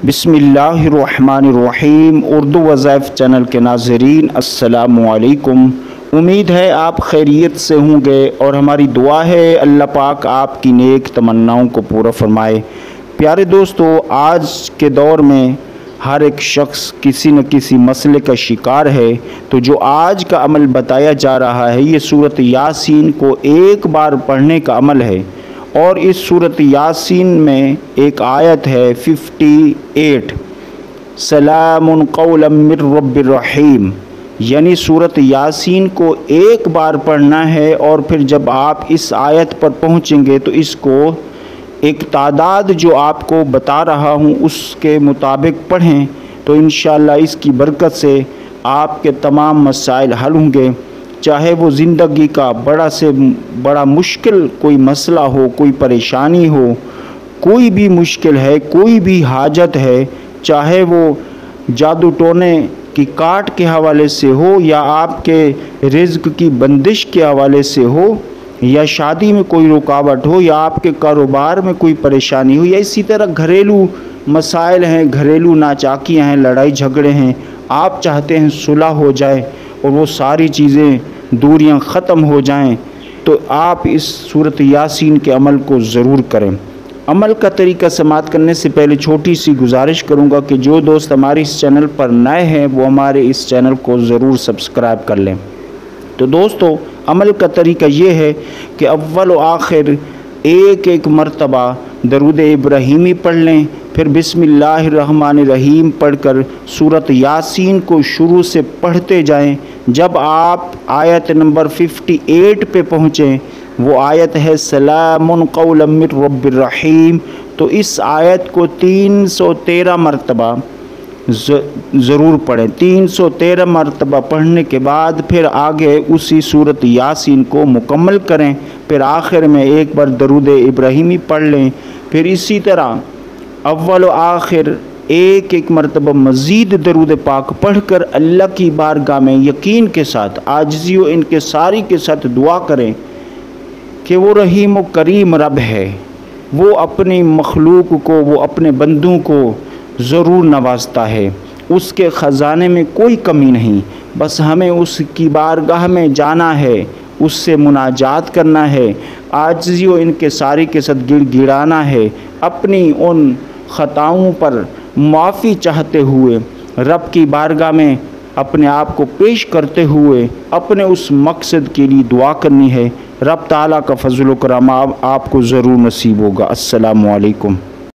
बिस्मिल्लाहिर्रहमानिर्रहीम। उर्दू वज़ाइफ चैनल के नाज़रीन अस्सलामुअलैकुम। उम्मीद है आप खैरियत से होंगे और हमारी दुआ है अल्लाह पाक आपकी नेक तमन्नाओं को पूरा फरमाए। प्यारे दोस्तों, आज के दौर में हर एक शख्स किसी न किसी मसले का शिकार है। तो जो आज का अमल बताया जा रहा है ये सूरत यासीन को एक बार पढ़ने का अमल है। और इस सूरत यासीन में एक आयत है 58, सलामुन कौलन मिर रब्बिर रहीम, यानी सूरत यासीन को एक बार पढ़ना है। और फिर जब आप इस आयत पर पहुँचेंगे तो इसको एक तादाद जो आपको बता रहा हूँ उसके मुताबिक पढ़ें तो इंशाअल्लाह इसकी बरकत से आपके तमाम मसाइल हल होंगे। चाहे वो ज़िंदगी का बड़ा से बड़ा मुश्किल कोई मसला हो, कोई परेशानी हो, कोई भी मुश्किल है, कोई भी हाजत है, चाहे वो जादू टोने की काट के हवाले से हो या आपके रिज़्क की बंदिश के हवाले से हो या शादी में कोई रुकावट हो या आपके कारोबार में कोई परेशानी हो या इसी तरह घरेलू मसाइल हैं, घरेलू नाचाकियाँ हैं, लड़ाई झगड़े हैं, आप चाहते हैं सुलह हो जाए और वो सारी चीज़ें दूरियां ख़त्म हो जाएं, तो आप इस सूरत यासीन के अमल को ज़रूर करें। अमल का तरीका समाअत करने से पहले छोटी सी गुजारिश करूंगा कि जो दोस्त हमारे इस चैनल पर नए हैं वो हमारे इस चैनल को ज़रूर सब्सक्राइब कर लें। तो दोस्तों, अमल का तरीका ये है कि अव्वल व आखिर एक एक मरतबा दरूद इब्राहीमी पढ़ लें, फिर बिस्मिल्लाहिर्रहमानिर्रहीम पढ़कर सूरत यासीन को शुरू से पढ़ते जाएं। जब आप आयत नंबर 58 पे पहुँचें, वो आयत है सलामुन कौलन मिर रब्बिर रहीम, तो इस आयत को 313 मरतबा ज़रूर पढ़ें। 313 मरतबा पढ़ने के बाद फिर आगे उसी सूरत यासीन को मुकम्मल करें। फिर आखिर में एक बार दरूद इब्राहीमी पढ़ लें। फिर इसी तरह अव्वल व आखिर एक एक मरतबा मज़ीद दरूद पाक पढ़कर अल्लाह की बारगाह में यकीन के साथ, आजिज़ी व इनकिसारी के साथ दुआ करें कि वो रहीम व करीम रब है, वो अपनी मखलूक को, वो अपने बंदों को ज़रूर नवाजता है, उसके ख़जाने में कोई कमी नहीं। बस हमें उसकी बारगाह में जाना है, उससे मुनाजात करना है, आजिज़ी व इनकिसारी के साथ गिड़गिड़ाना है, अपनी उन ख़ताओं पर माफ़ी चाहते हुए रब की बारगाह में अपने आप को पेश करते हुए अपने उस मकसद के लिए दुआ करनी है। रब ताला का फज़ल व करम आपको ज़रूर नसीब होगा। अस्सलामु अलैकुम।